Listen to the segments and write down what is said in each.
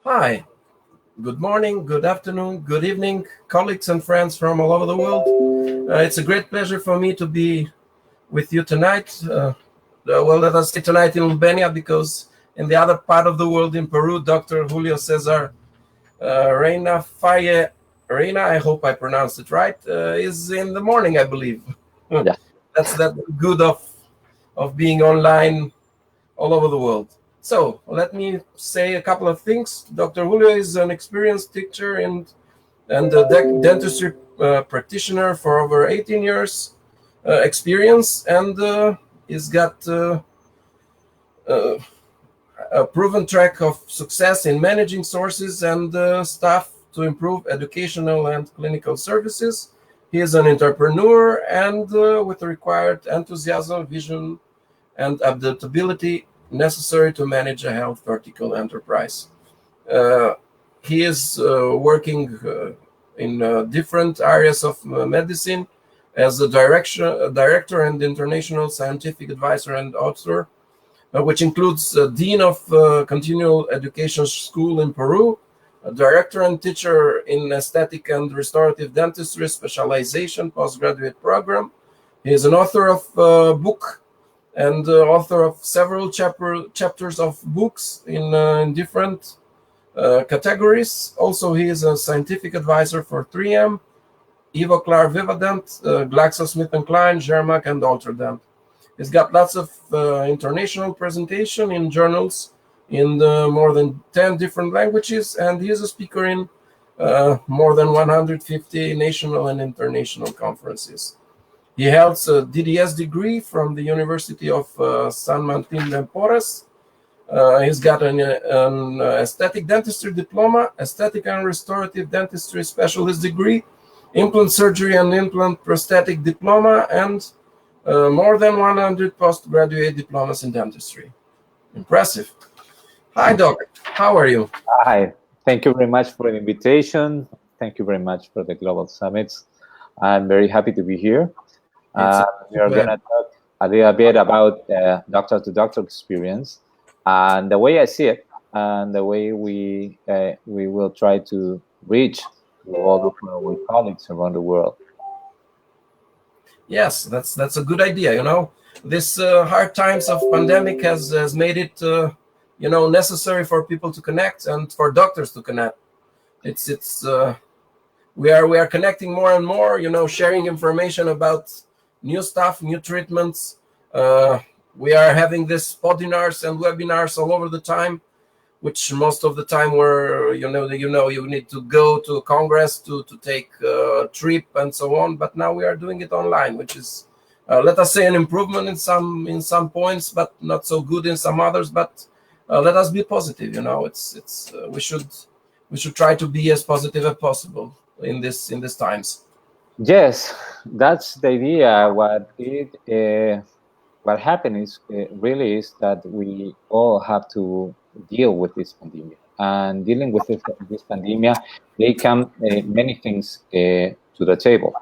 Hi, good morning, good afternoon, good evening, colleagues and friends from all over the world. It's a great pleasure for me to be with you tonight. Well, let us say tonight in Albania, because in the other part of the world, in Peru, Dr. Julio Cesar Reynafarje, I hope I pronounced it right, is in the morning, I believe. Yeah. That's that good of being online all over the world. So let me say a couple of things. Dr. Julio is an experienced teacher and a dentistry practitioner for over 18 years experience, and he's got uh, a proven track of success in managing sources and staff to improve educational and clinical services. He is an entrepreneur and with the required enthusiasm, vision, and adaptability necessary to manage a health vertical enterprise. Uh, he is working in different areas of medicine as a director and international scientific advisor and author, which includes Dean of Continual Education School in Peru, a director and teacher in aesthetic and restorative dentistry specialization postgraduate program. He is an author of a book and author of several chapters of books in different categories. Also, he is a scientific advisor for 3M, Ivoclar Vivadent, GlaxoSmithKline, Zermatt, and Ultradent. He's got lots of international presentation in journals in more than 10 different languages, and he is a speaker in more than 150 national and international conferences. He holds a DDS degree from the University of San Martin de Porres. He's got an aesthetic dentistry diploma, aesthetic and restorative dentistry specialist degree, implant surgery and implant prosthetic diploma, and more than 100 postgraduate diplomas in dentistry. Impressive. Hi, Doc. How are you? Hi. Thank you very much for the invitation. Thank you very much for the Global Summits. I'm very happy to be here. We are going to talk a little bit about doctor-to-doctor experience and the way I see it and the way we will try to reach to all of our colleagues around the world. Yes, that's a good idea. This hard times of pandemic has made it necessary for people to connect and for doctors to connect. We are connecting more and more. Sharing information about new stuff, new treatments. We are having this podinars and webinars all over the time, which most of the time were you need to go to a congress to take a trip and so on. But now we are doing it online, which is let us say an improvement in some points, but not so good in some others. But let us be positive. We should try to be as positive as possible in these times. Yes, that's the idea. What happened is really is that we all have to deal with this pandemic, and dealing with this pandemic, they come many things to the table,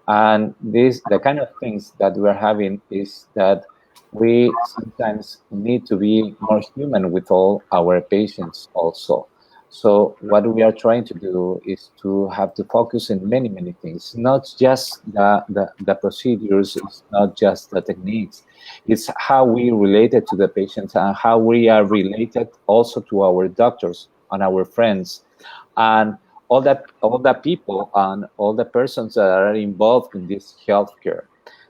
and the kind of things that we're having is that we sometimes need to be more human with all our patients also. So what we are trying to do is to have to focus in many things, not just the procedures, it's not just the techniques, it's how we related to the patients and how we are related also to our doctors and our friends and all the people and all the persons that are involved in this healthcare.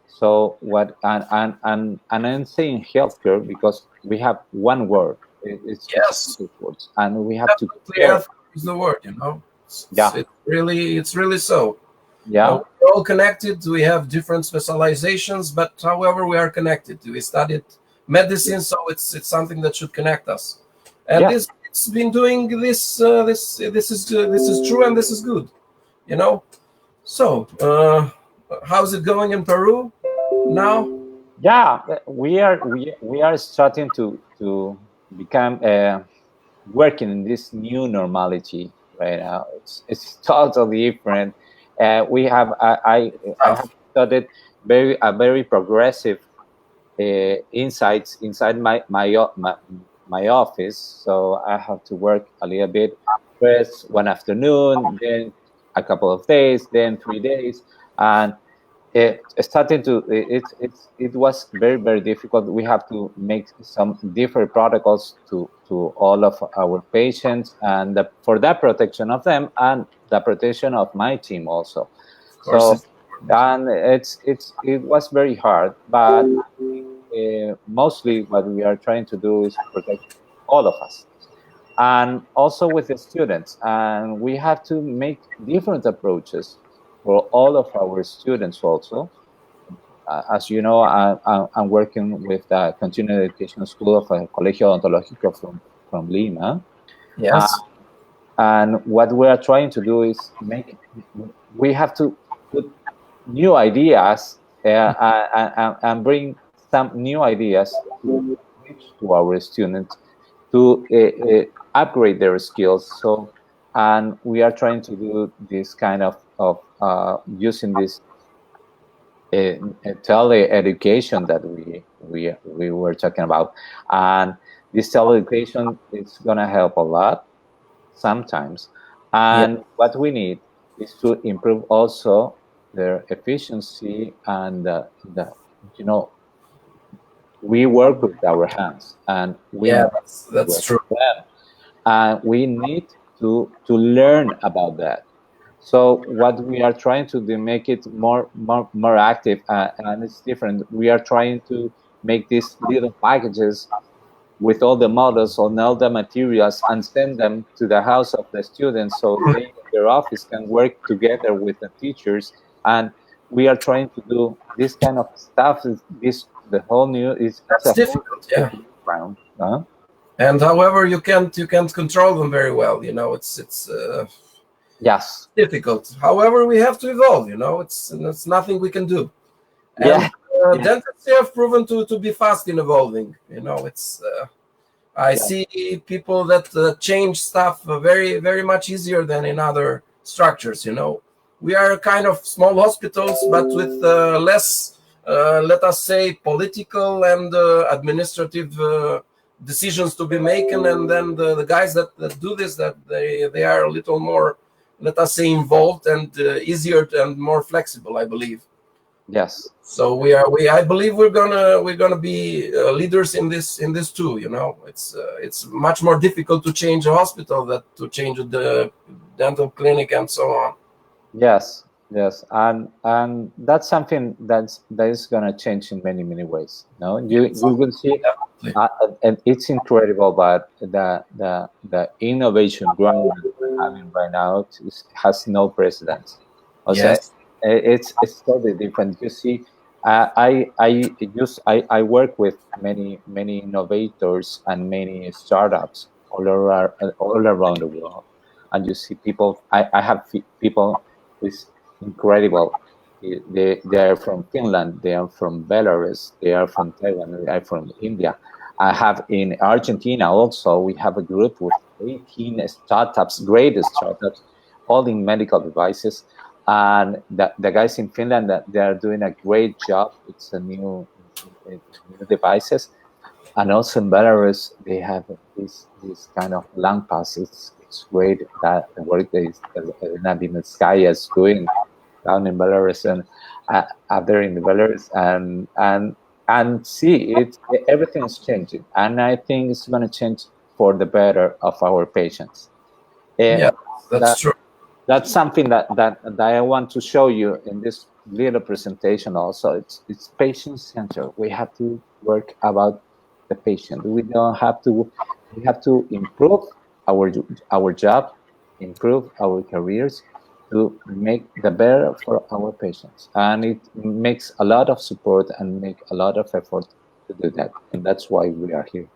So I'm saying healthcare because we have one word. It's Yes, words, and we have to clear is the word. It's really so. Yeah. We're all connected. We have different specializations, but however, we are connected. We studied medicine, so it's something that should connect us. And it's been doing this. This is true, and this is good. So how's it going in Peru now? Yeah, we are starting to become working in this new normality right now. It's totally different. We have I have studied very progressive insights inside my my office, so I have to work a little bit. First one afternoon, then a couple of days, then 3 days, and it was very difficult. We have to make some different protocols to all of our patients, and for that protection of them and the protection of my team also. So and it was very hard, but mostly what we are trying to do is protect all of us, and also with the students, and we have to make different approaches for all of our students also. As you know, I'm working with the Continuing Education School of Colegio Odontológico from Lima. Yes. And what we are trying to do is we have to put new ideas and bring some new ideas to our students to upgrade their skills. So, and we are trying to do this kind of using this tele-education that we were talking about, and this tele-education is going to help a lot sometimes. And what we need is to improve also their efficiency and we work with our hands, and that's true. And we need to learn about that. So what we are trying to do, make it more active, and it's different. We are trying to make these little packages with all the models on all the materials and send them to the house of the students, so they in their office can work together with the teachers. And we are trying to do this kind of stuff. The whole new is that's difficult, round. And however, you can't control them very well. It's yes, difficult. However, we have to evolve. It's nothing we can do. And dentists have proven to be fast in evolving. It's I see people that change stuff very much easier than in other structures. We are kind of small hospitals, but with less, let us say, political and administrative decisions to be making. And then the guys that do this, that they are a little more, let us say, involved and easier and more flexible, I believe. Yes. So I believe we're gonna be leaders in this too. It's much more difficult to change a hospital than to change the dental clinic and so on. Yes, and that's something that is gonna change in many ways. No, you will see, and it's incredible. But the innovation growing that we're having right now has no precedence. Yes. It's totally different. You see, I work with many innovators and many startups all around the world, and you see people. I have people with incredible. They are from Finland. They are from Belarus. They are from Taiwan. They are from India. I have in Argentina also. We have a group with 18 startups, great startups, all in medical devices. And the guys in Finland, that they are doing a great job. It's a new devices, and also in Belarus they have this kind of lung pass. It's great that the work that Nadine Skaya is doing down in Belarus and up there in the Belarus, and see everything is changing, and I think it's going to change for the better of our patients. That's true. That's something that I want to show you in this little presentation also. It's patient-centered. We have to work about the patient. We have to improve our job, improve our careers to make the better for our patients. And it makes a lot of support and make a lot of effort to do that. And that's why we are here.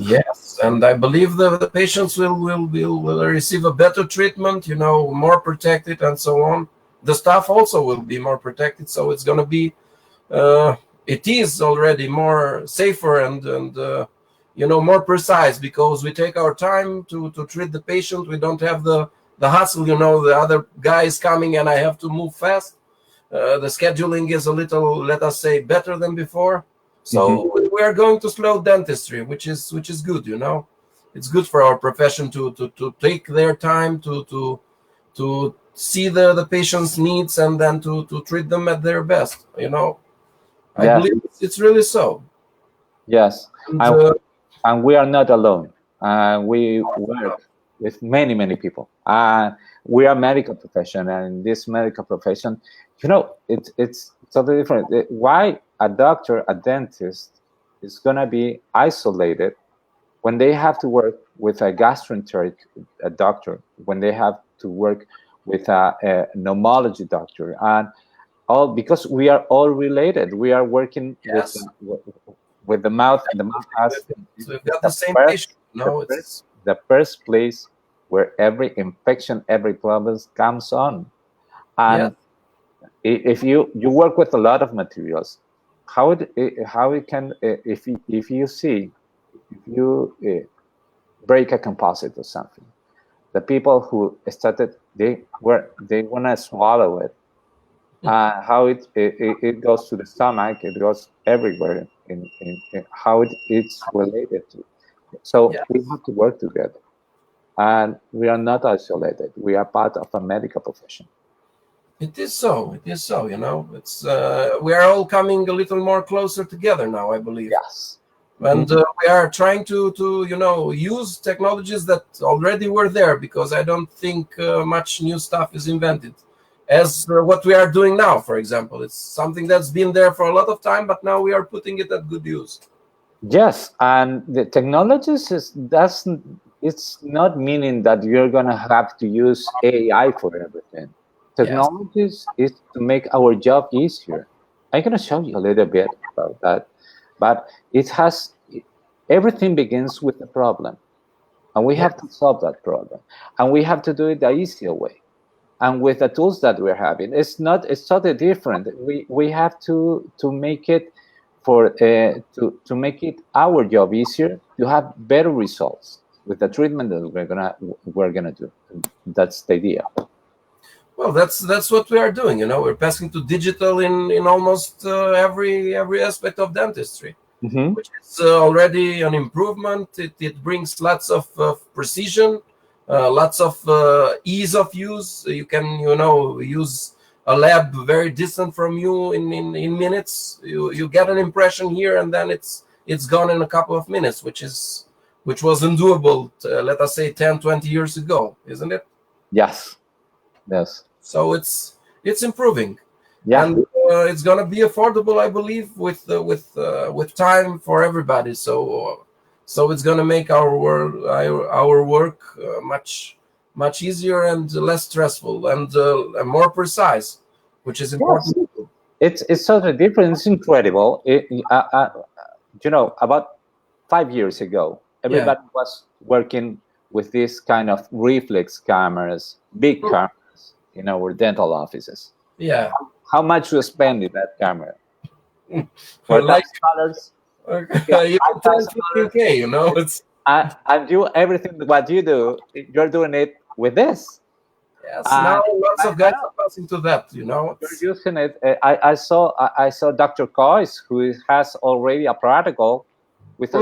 Yes, and I believe the patients will receive a better treatment, more protected and so on. The staff also will be more protected, so it's going to be, it is already more safer and more precise, because we take our time to treat the patient. We don't have the hustle, the other guy is coming and I have to move fast. The scheduling is a little, let us say, better than before. So we are going to slow dentistry, which is good. It's good for our profession to take their time to see the patient's needs and then to treat them at their best. I believe it's really so. Yes, and we are not alone. We work with many people. We are medical profession, and in this medical profession, it's totally different. Why a doctor, a dentist, is gonna be isolated when they have to work with a gastroenteric doctor, when they have to work with a pneumology doctor, and all because we are all related. We are working with the mouth. The mouth has so we've got the same patient. The first place where every infection, every problem comes on. And if you work with a lot of materials, how it can if you break a composite or something, the people who started they want to swallow it. How it goes to the stomach, it goes everywhere in how it's related to. So we have to work together, and we are not isolated. We are part of a medical profession. It is so. It's we are all coming a little more closer together now, I believe. Yes. And we are trying to use technologies that already were there, because I don't think much new stuff is invented. As what we are doing now, for example, it's something that's been there for a lot of time, but now we are putting it at good use. Yes, and the technologies it's not meaning that you're gonna have to use AI for everything. Technologies is to make our job easier. I'm gonna show you a little bit about that, but everything begins with a problem, and we have to solve that problem, and we have to do it the easier way. And with the tools that we're having, it's totally different. We have to make it to make it our job easier, to have better results with the treatment that we're gonna do. That's the idea. Well, that's what we are doing. We're passing to digital in almost every aspect of dentistry, which is already an improvement. It brings lots of precision. Lots of ease of use. You can, use a lab very distant from you in minutes. You get an impression here, and then it's gone in a couple of minutes, which was undoable, let us say 10, 20 years ago, isn't it? Yes. So it's improving, and it's gonna be affordable, I believe, with time for everybody. So it's gonna make our work much easier and less stressful and more precise, which is important. Yes. It's totally different. It's incredible. About 5 years ago, everybody was working with this kind of reflex cameras, big cameras in our dental offices. Yeah. How much we spend in that camera? For like $4,000. Even 10-15K, it's and you everything what you do, you're doing it with this. Yes, now lots of guys are passing to that. You're using it. I saw Dr. Coyce, who has already a protocol with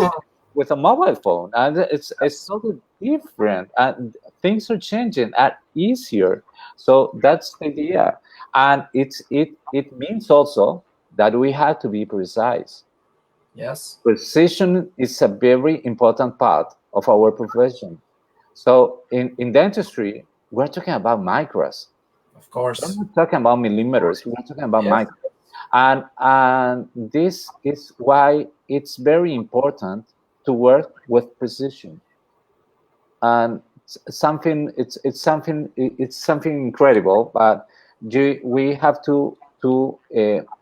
a mobile phone, and it's totally different, and things are changing and easier. So that's the idea, and it means also that we have to be precise. Yes. Precision is a very important part of our profession. So in dentistry, we're talking about micros. Of course. We're not talking about millimeters. We're talking about micros. And this is why it's very important to work with precision. And it's something incredible, but we have to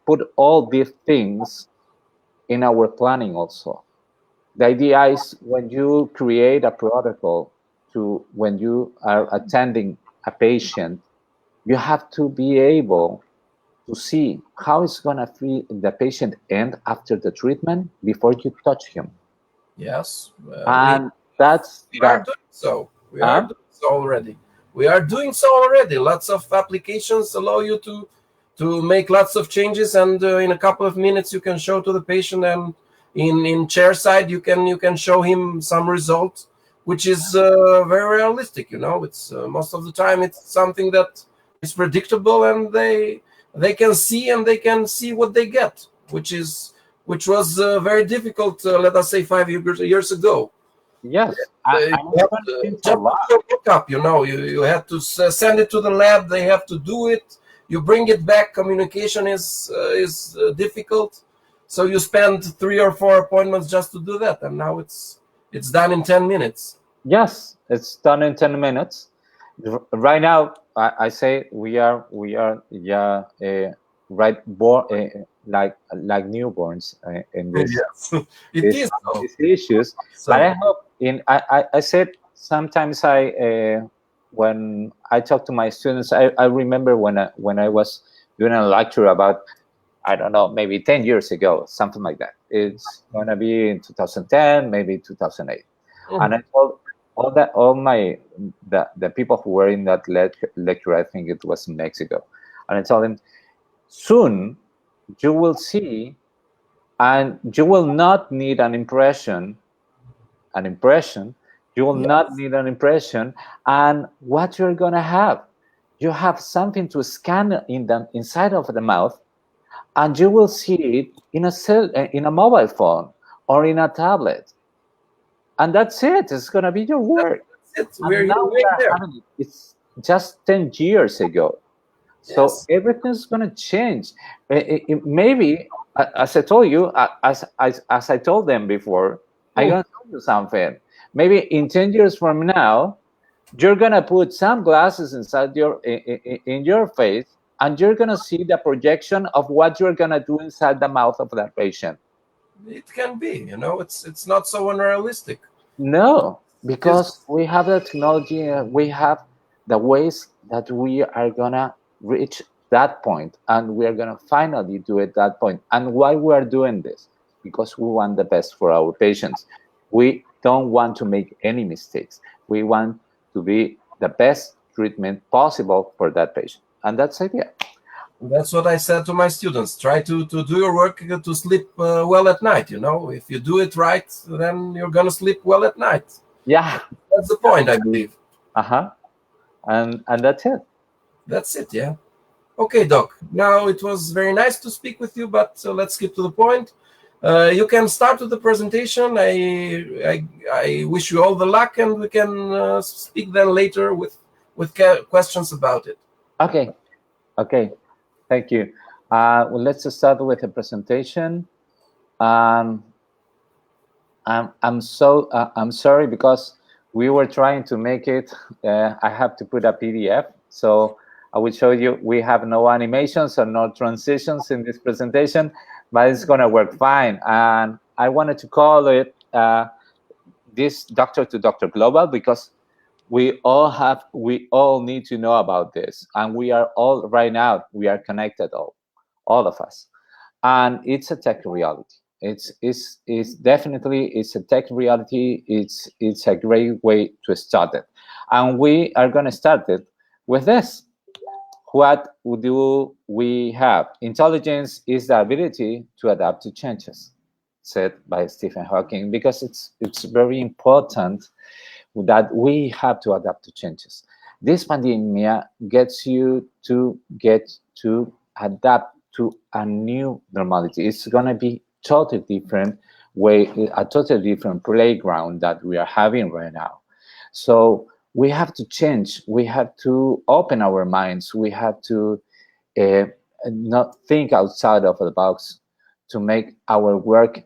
put all these things in our planning also. The idea is when you create a protocol when you are attending a patient, you have to be able to see how it's going to feel the patient end after the treatment before you touch him. Yes. And we are doing so. We are doing so already. Lots of applications allow you to make lots of changes, and in a couple of minutes you can show to the patient, and in chair side you can show him some result, which is very realistic. It's most of the time it's something that is predictable, and they can see, and they can see what they get, which was very difficult, let us say 5 years ago. Yes, Just look up, you have to send it to the lab. They have to do it. You bring it back. Communication is difficult, so you spend 3 or 4 appointments just to do that, and now it's done in 10 minutes. Yes, it's done in 10 minutes. Right now, I say we are right like newborns in this. Yes, it is these issues. So, but I hope I said sometimes when I talk to my students, I remember when I was doing a lecture about, I don't know, maybe 10 years ago, something like that. It's gonna be in 2010, maybe 2008, and I told the people who were in that lecture, I think it was in Mexico, and I told them, soon you will see, and you will not need an impression. You will not need an impression, and what you're gonna have, you have something to scan inside of the mouth, and you will see it in a mobile phone or in a tablet, and that's it. It's gonna be your work. That's it. It's just 10 years ago. So everything's going to change. Maybe, as I told you, as I told them before, I'm going to tell you something. Maybe in 10 years from now, you're going to put some glasses inside in your face, and you're going to see the projection of what you're going to do inside the mouth of that patient. It can be, it's not so unrealistic. No, because we have the technology, we have the ways that we are going to reach that point, and we are going to finally do it that point. And why we are doing this? Because we want the best for our patients. We don't want to make any mistakes. We want to be the best treatment possible for that patient, and that's the idea. That's what I said to my students. Try to do your work to sleep well at night. If you do it right, then you're going to sleep well at night. Yeah, that's the point, I believe. And that's it. That's it, yeah. Okay, Doc. Now, it was very nice to speak with you, but let's skip to the point. You can start with the presentation. I wish you all the luck, and we can speak then later with questions about it. Okay. Thank you. Well, let's start with the presentation. I'm sorry because we were trying to make it. I have to put a PDF, so I will show you. We have no animations or no transitions in this presentation, but it's gonna work fine. And I wanted to call it this Doctor2Doctor Global because we all need to know about this, and we are all right now. We are connected, all of us, and it's a tech reality. It's definitely a tech reality. It's a great way to start it, and we are going to start it with this. What do we have? Intelligence is the ability to adapt to changes, said by Stephen Hawking, because it's very important that we have to adapt to changes. This pandemic gets you to adapt to a new normality. It's going to be totally different way, a totally different playground that we are having right now. So we have to change. We have to open our minds. We have to not think outside of the box to make our work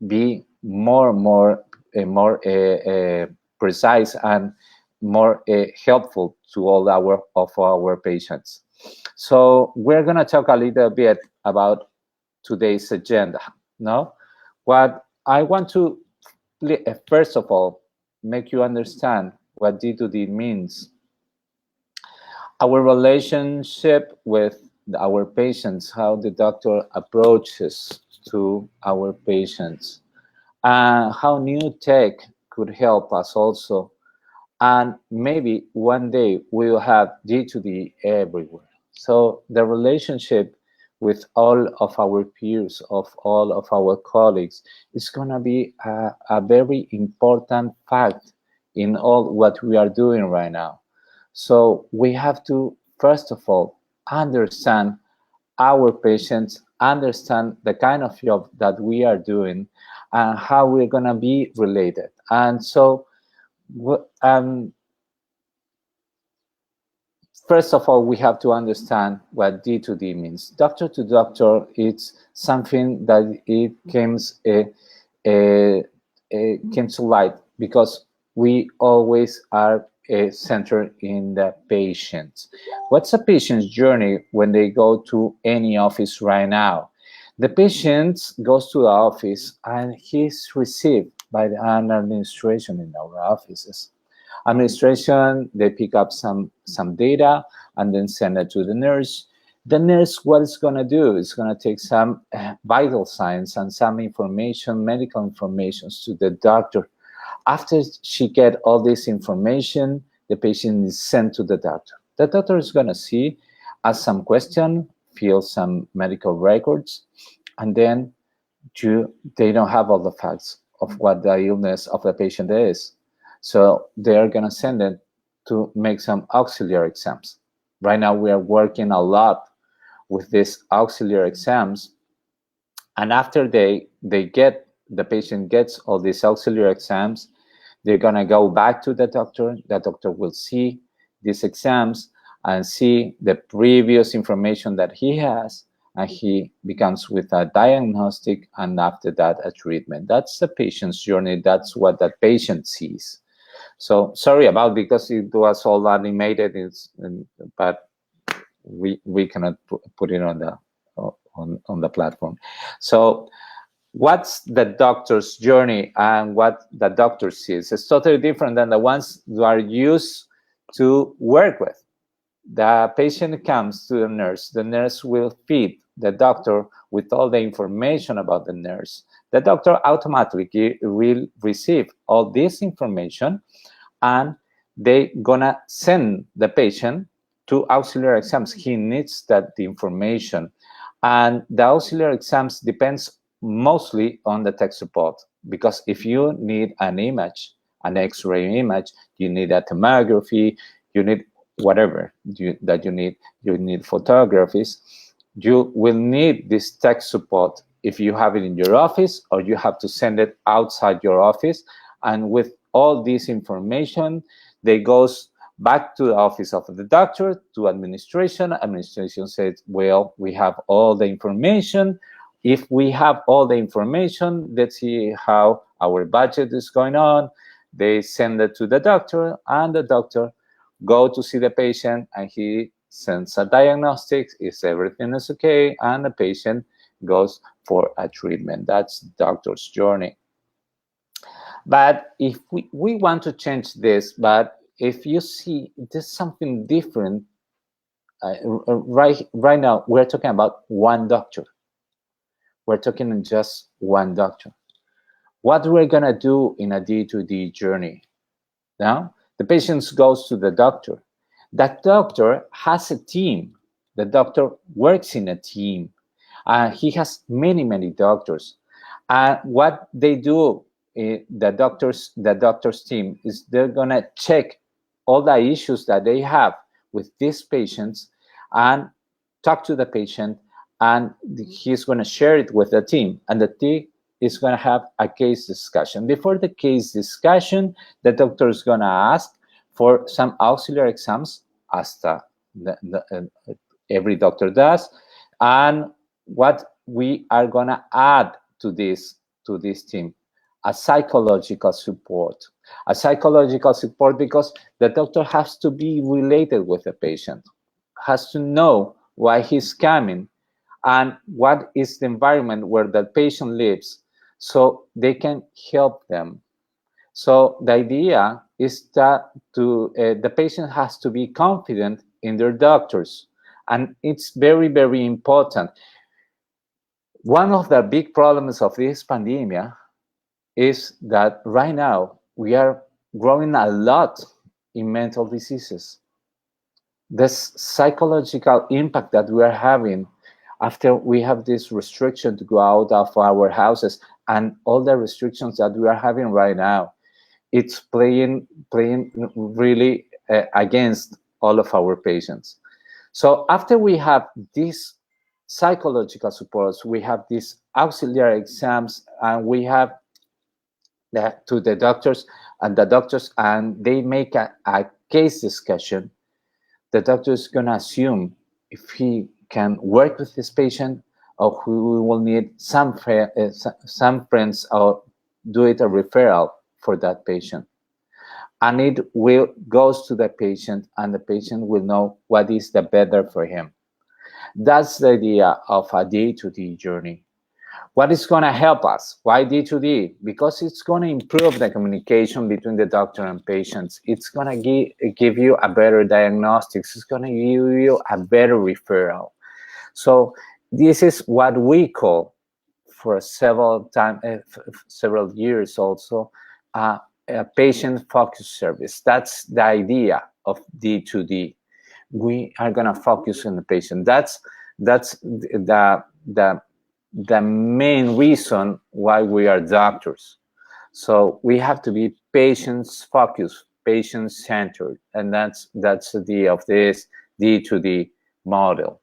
be more precise and more helpful to all our patients. So we're going to talk a little bit about today's agenda. No, what I want to first of all make you understand what D2D means. Our relationship with our patients, how the doctor approaches to our patients, and how new tech could help us also. And maybe one day we will have D2D everywhere. So the relationship with all of our peers, of all of our colleagues, is going to be a very important fact in all what we are doing right now. So we have to, first of all, understand our patients, understand the kind of job that we are doing, and how we're going to be related. And so, first of all, we have to understand what D2D means. Doctor to doctor, it's something that it came to light because we always are centered in the patient. What's a patient's journey when they go to any office right now? The patient goes to the office and he's received by an administration in our offices. Administration, they pick up some data and then send it to the nurse. The nurse, what it's going to do is going to take some vital signs and some information, medical information to the doctor. After she get all this information, the patient is sent to the doctor. The doctor is going to see, ask some question, fill some medical records, and then they don't have all the facts of what the illness of the patient is. So they're going to send it to make some auxiliary exams. Right now, we are working a lot with these auxiliary exams. And after the patient gets all these auxiliary exams, they're going to go back to the doctor. The doctor will see these exams and see the previous information that he has, and he becomes with a diagnostic, and after that, a treatment. That's the patient's journey. That's what the patient sees. So sorry about, because it was all animated, but we cannot put it on the platform. So what's the doctor's journey and what the doctor sees? It's totally different than the ones you are used to work with. The patient comes to the nurse will feed the doctor with all the information about the nurse. The doctor automatically will receive all this information, and they gonna send the patient to auxiliary exams. He needs the information, and the auxiliary exams depends mostly on the tech support, because if you need an image, an X-ray image, you need a tomography, you need whatever you need photographies, you will need this tech support if you have it in your office, or you have to send it outside your office. And with all this information, they goes back to the office of the doctor, to administration. Administration says, well, we have all the information. If we have all the information, let's see how our budget is going on. They send it to the doctor, and the doctor go to see the patient, and he sends a diagnostic if everything is okay, and the patient goes for a treatment. That's doctor's journey. But if we want to change this, but if you see there's something different, right now we're talking about one doctor. We're talking just one doctor. What we're gonna do in a D2D journey? Now, the patient goes to the doctor. That doctor has a team. The doctor works in a team. He has many doctors. And what they do, the doctor's team, is they're gonna check all the issues that they have with these patients and talk to the patient, and he's gonna share it with the team, and the team is going to have a case discussion. Before the case discussion, the doctor is going to ask for some auxiliary exams, as every doctor does, and what we are going to add to this team, a psychological support. A psychological support because the doctor has to be related with the patient, has to know why he's coming, and what is the environment where the patient lives, so they can help them. So the idea is that the patient has to be confident in their doctors, and it's very important. One of the big problems of this pandemic is that right now we are growing a lot in mental diseases. this psychological impact that we are having after we have this restriction to go out of our houses, and all the restrictions that we are having right now, it's playing really against all of our patients. So after we have these psychological supports, we have these auxiliary exams, and we have to the doctors, and they make a case discussion. The doctor is going to assume if he can work with this patient, or who will need some friends, or do it a referral for that patient. And it will goes to the patient, and the patient will know what is the better for him. That's the idea of a D2D journey. What is going to help us? Why D2D? Because it's going to improve the communication between the doctor and patients. It's going to give you a better diagnostics. It's going to give you a better referral. So this is what we call, for several years also, a patient-focused service. That's the idea of D2D. We are going to focus on the patient. That's the main reason why we are doctors. So we have to be patient-focused, patient-centered, and that's the idea of this D2D model.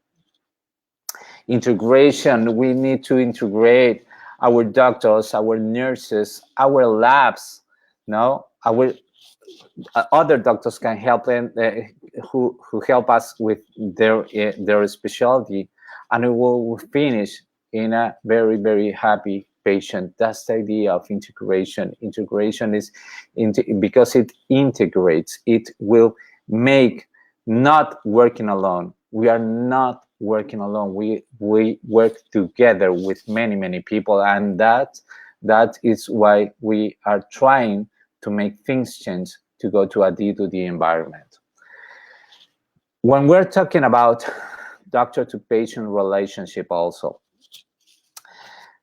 Integration, we need to integrate our doctors, our nurses, our labs. No, our other doctors can help them, who help us with their specialty, and we will finish in a very, very happy patient. That's the idea of integration. Integration is because it integrates. It will make not working alone. We are not working alone. We work together with many people, and that is why we are trying to make things change to go to a D2D environment. When we're talking about doctor-to-patient relationship also,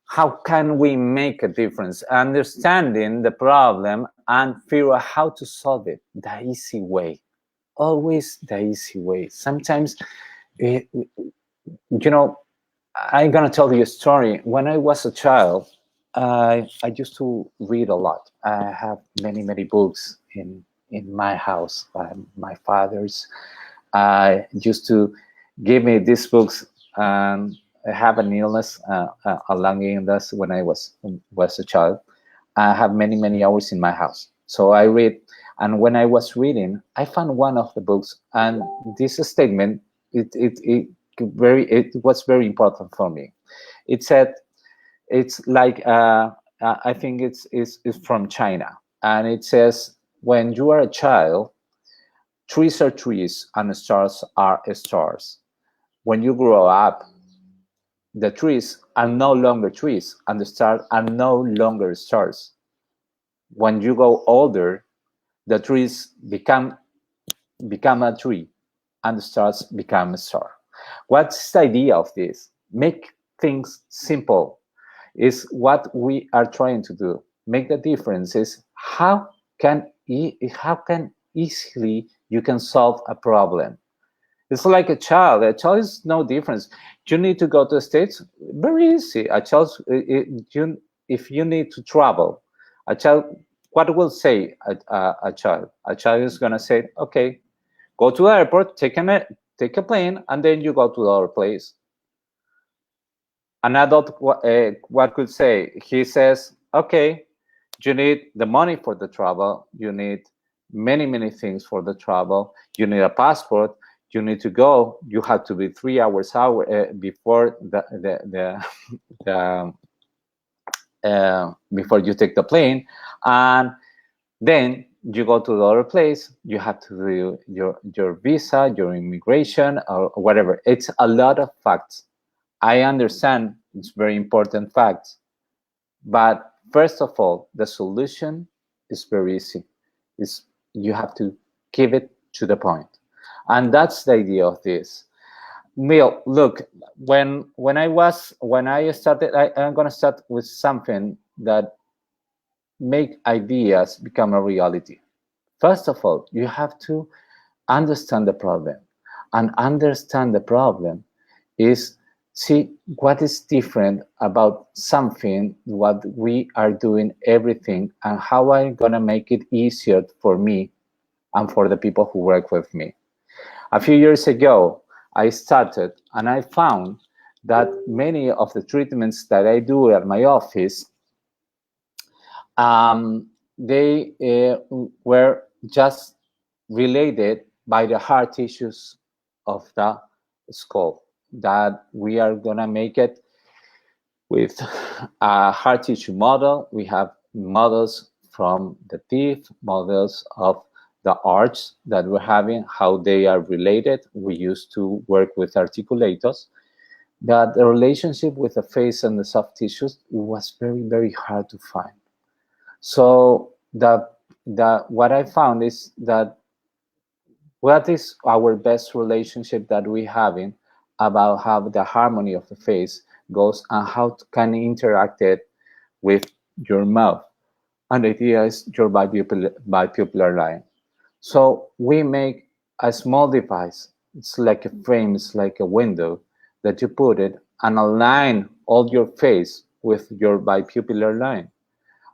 how can we make a difference? Understanding the problem and figure out how to solve it the easy way. Always the easy way. Sometimes, I'm going to tell you a story. When I was a child, I used to read a lot. I have many books in my house. My father's used to give me these books. I have an illness, a lung illness, when I was a child. I have many hours in my house, so I read. And when I was reading, I found one of the books, and this statement, it was very important for me. It said, it's like I think it's from China, and it says, when you are a child, trees are trees and stars are stars. When you grow up, the trees are no longer trees and the stars are no longer stars. When you go older, the trees become a tree and the stars become a star. What's the idea of this? Make things simple is what we are trying to do. Make the difference is how can easily you can solve a problem. It's like a child. A child is no difference. You need to go to the States, very easy. A child, if you need to travel, a child, what will say a child? A child is going to say, okay, go to the airport, take a plane, and then you go to the other place. An adult, what could say? He says, okay, you need the money for the travel. You need many things for the travel. You need a passport. You need to go. You have to be 3 hours before before you take the plane, and then you go to the other place. You have to do your visa, your immigration, or whatever. It's a lot of facts. I understand it's very important facts, but first of all, the solution is very easy. You have to give it to the point. And that's the idea of this. Neil, look, when I started, I'm going to start with something that make ideas become a reality. First of all, you have to understand the problem. and understand the problem is see what is different about something, what we are doing everything, and how I'm gonna make it easier for me and for the people who work with me. A few years ago, I started and I found that many of the treatments that I do at my office, they were just related by the hard tissues of the skull, that we are gonna make it with a hard tissue model. We have models from the teeth, models of the arch that we're having, how they are related. We used to work with articulators, but the relationship with the face and the soft tissues was very, very hard to find. So what I found is that what is our best relationship that we having about how the harmony of the face goes and how can interact it with your mouth. And the idea is your bipupillar line. So we make a small device. It's like a frame, it's like a window that you put it and align all your face with your bipupillar line.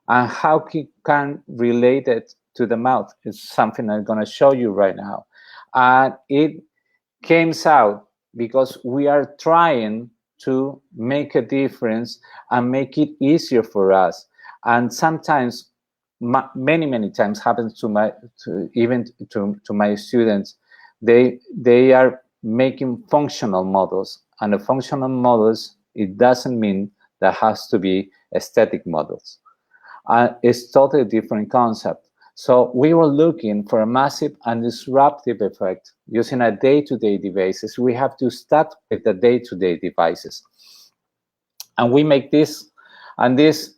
And how can relate it to the mouth is something I'm going to show you right now. And it came out because we are trying to make a difference and make it easier for us. And sometimes, many times happens to my students. They are making functional models, and the functional models, it doesn't mean that has to be aesthetic models. It's totally different concept. So we were looking for a massive and disruptive effect using a day-to-day devices. We have to start with the day-to-day devices. And we make this, and this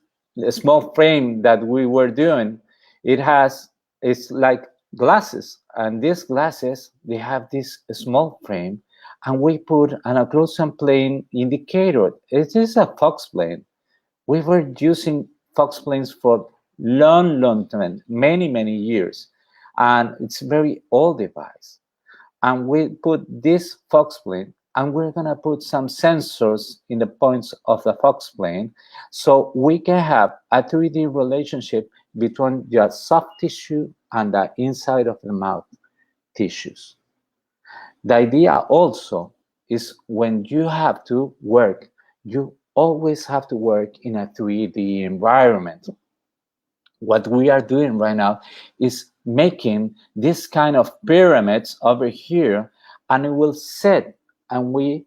small frame that we were doing, it's like glasses. And these glasses, they have this small frame, and we put an occlusion plane indicator. It is a Fox plane. We were using Fox planes for long time, many years, and it's a very old device. And we put this Fox plane, and we're gonna put some sensors in the points of the Fox plane, so we can have a 3D relationship between the soft tissue and the inside of the mouth tissues. The idea also is when you have to work, you always have to work in a 3D environment. What we are doing right now is making this kind of pyramids over here, and it will set, and we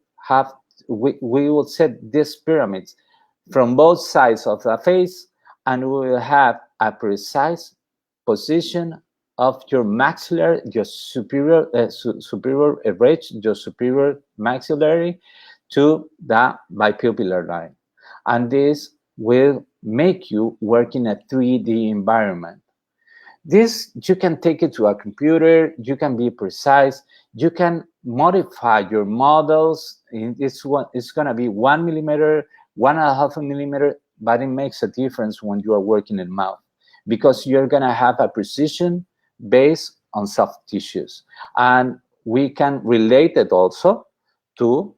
will set these pyramids from both sides of the face, and we will have a precise position of your maxillary, your superior ridge, your superior maxillary to the bipupillar line. And this will make you work in a 3D environment. This, you can take it to a computer, you can be precise, you can modify your models. It's going to be 1 millimeter, 1.5 millimeter, but it makes a difference when you are working in the mouth, because you're going to have a precision based on soft tissues. And we can relate it also to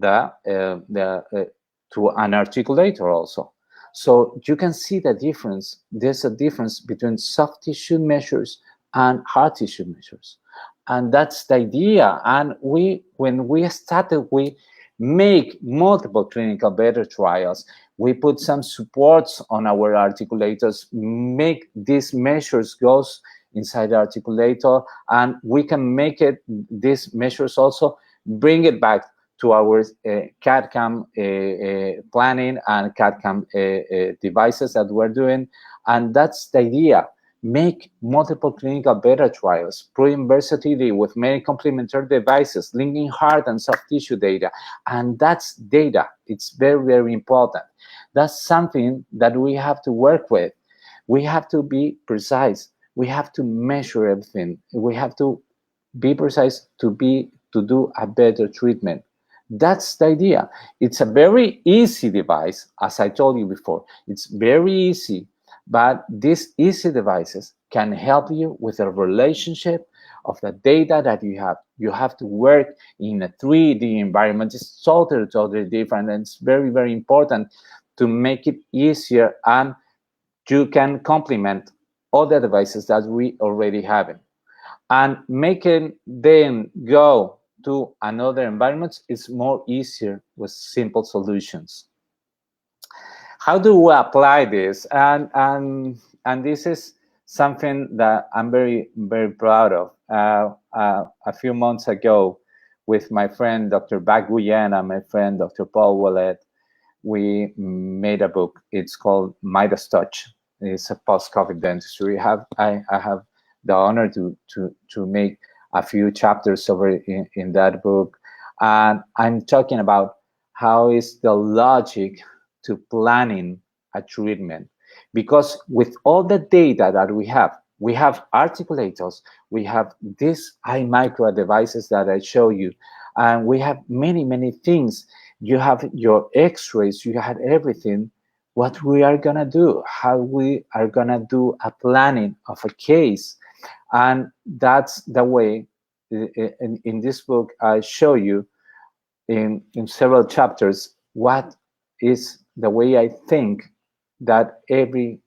to an articulator also. So you can see the difference. There's a difference between soft tissue measures and hard tissue measures. And that's the idea. And when we started, we make multiple clinical beta trials. We put some supports on our articulators, make these measures goes inside the articulator, and we can make it, these measures also, bring it back to our CAD-CAM planning and CAD-CAM devices that we're doing. And that's the idea. Make multiple clinical beta trials, proving versatility with many complementary devices, linking hard and soft tissue data. And that's data. It's very important. That's something that we have to work with. We have to be precise. We have to measure everything. We have to be precise to do a better treatment. That's the idea. It's a very easy device, as I told you before. It's very easy, but these easy devices can help you with a relationship of the data that you have. You have to work in a 3D environment. It's totally, totally different. And it's very, very important to make it easier, and you can complement all the devices that we already have. And making them go to another environment is more easier with simple solutions. How do we apply this? And this is something that I'm very, very proud of. A few months ago, with my friend Dr. Baguyen and my friend Dr. Paul Wallet, we made a book. It's called Midas Touch. It's a post-COVID dentistry. I have the honor to make a few chapters over in that book, and I'm talking about how is the logic to planning a treatment, because with all the data that we have articulators, we have these iMicro devices that I show you, and we have many, many things. You have your x-rays, you have everything. What we are gonna do, how we are gonna do a planning of a case. And that's the way in this book I show you in several chapters what is the way I think that every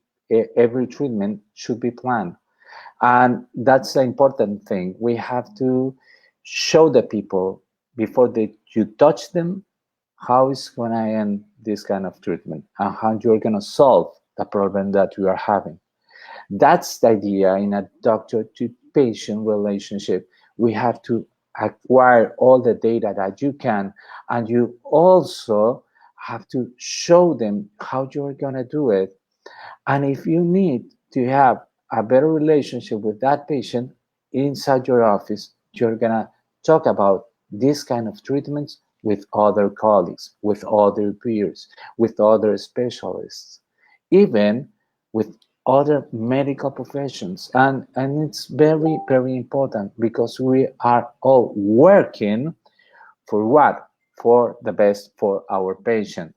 treatment should be planned. And that's the important thing. We have to show the people before you touch them how is going to end this kind of treatment and how you're going to solve the problem that you are having. That's the idea in a doctor-to-patient relationship. We have to acquire all the data that you can, and you also have to show them how you're going to do it. And if you need to have a better relationship with that patient inside your office, you're going to talk about this kind of treatments with other colleagues, with other peers, with other specialists, even with other medical professions. And it's very, very important, because we are all working for what? For the best for our patient.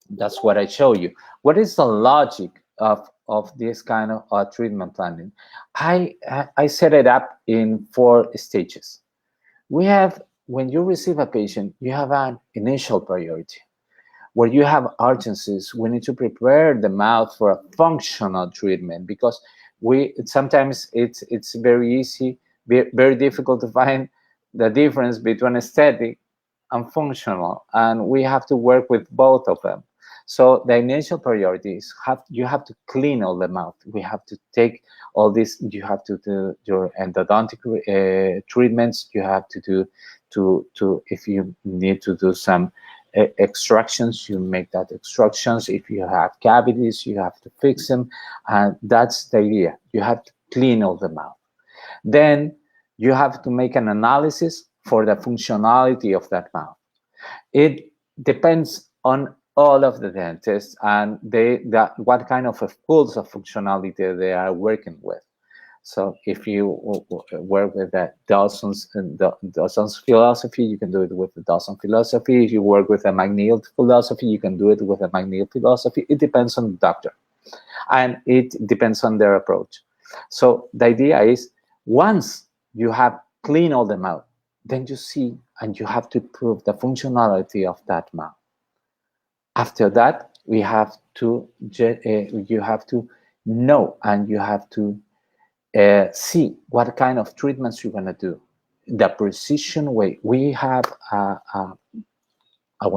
That's what I show you. What is the logic of this kind of treatment planning? I set it up in 4 stages. We have, when you receive a patient, you have an initial priority where you have urgencies. We need to prepare the mouth for a functional treatment, because sometimes it's very easy, very difficult to find the difference between aesthetic and functional, and we have to work with both of them. So the initial priorities you have to clean all the mouth. We have to take all this. You have to do your endodontic treatments. You have to do if you need to do some extractions, you make that extractions. If you have cavities, you have to fix them, and that's the idea. You have to clean all the mouth. Then you have to make an analysis for the functionality of that mouth. It depends on all of the dentists and what kind of pools of functionality they are working with. So if you work with the Dawson's philosophy, you can do it with the Dawson philosophy. If you work with a McNeil philosophy, you can do it with a McNeil philosophy. It depends on the doctor, and it depends on their approach. So the idea is, once you have cleaned all the mouth, then you see and you have to prove the functionality of that mouth. After that, you have to know, and you have to see what kind of treatments you're going to do. The precision way. We have our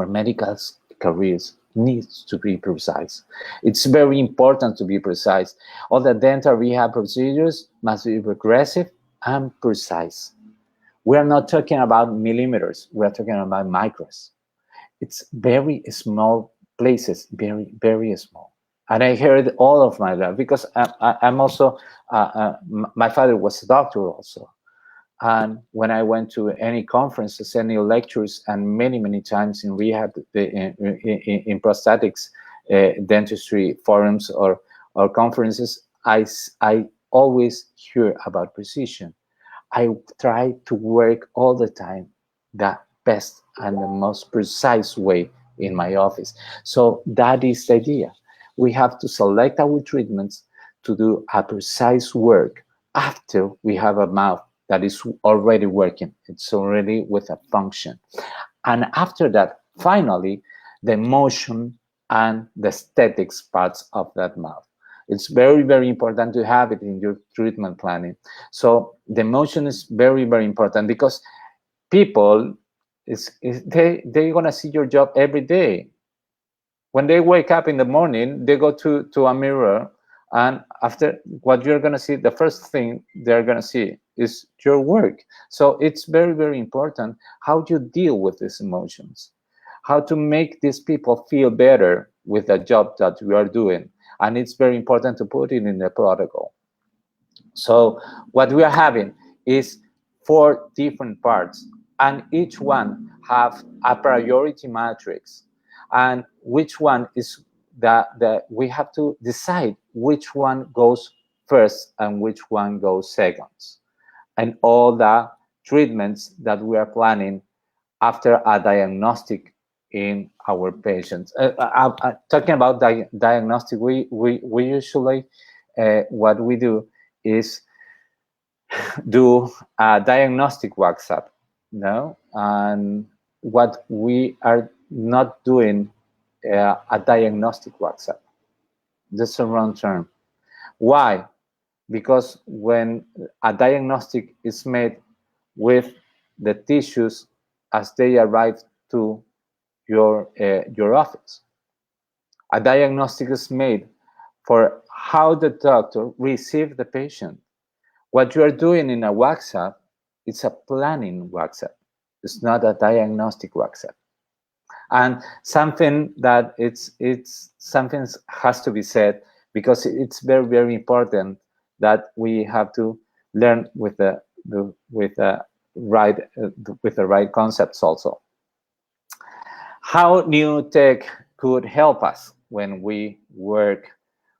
medical careers needs to be precise. It's very important to be precise. All the dental rehab procedures must be progressive and precise. We are not talking about millimeters. We are talking about micros. It's very small places, very, very small. And I heard all of my life, because I'm also, my father was a doctor also. And when I went to any conferences, any lectures, and many, many times in rehab, in prosthetics, dentistry forums or conferences, I always hear about precision. I try to work all the time the best and the most precise way in my office. So that is the idea. We have to select our treatments to do a precise work after we have a mouth that is already working. It's already with a function. And after that, finally, the motion and the aesthetics parts of that mouth. It's very, very important to have it in your treatment planning. So the motion is very, very important, because people, they're going to see your job every day. When they wake up in the morning, they go to a mirror, and after, what you're going to see, the first thing they're going to see is your work. So it's very, very important how you deal with these emotions, how to make these people feel better with the job that we are doing. And it's very important to put it in the protocol. So what we are having is 4 different parts, and each one have a priority matrix, and which one is that we have to decide which one goes first and which one goes second, and all the treatments that we are planning after a diagnostic in our patients. Talking about diagnostic, we usually, what we do is do a diagnostic WhatsApp, no? And what we are not doing, a diagnostic WhatsApp. That's a wrong term. Why? Because when a diagnostic is made with the tissues as they arrive to your office, a diagnostic is made for how the doctor received the patient. What you are doing in a WhatsApp, it's a planning WhatsApp. It's not a diagnostic WhatsApp. And something that it's something has to be said, because it's very, very important that we have to learn with the right concepts also. How new tech could help us when we work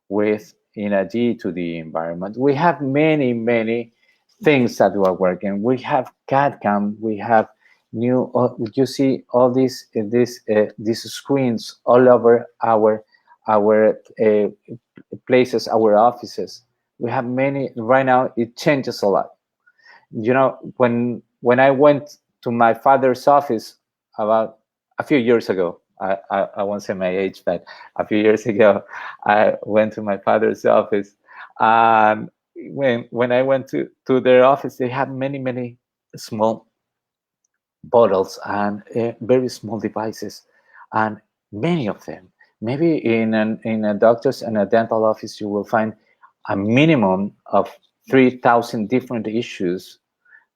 with in a D2D environment. We have many, many things that are working. We have CAD/CAM. We have new. You see all these screens all over our places, our offices. We have many right now. It changes a lot. You know, when I went to my father's office about a few years ago, I won't say my age, but a few years ago, I went to my father's office. And when I went to their office, they had many, many small bottles and very small devices, and many of them. Maybe in a doctor's and a dental office, you will find a minimum of 3,000 different issues,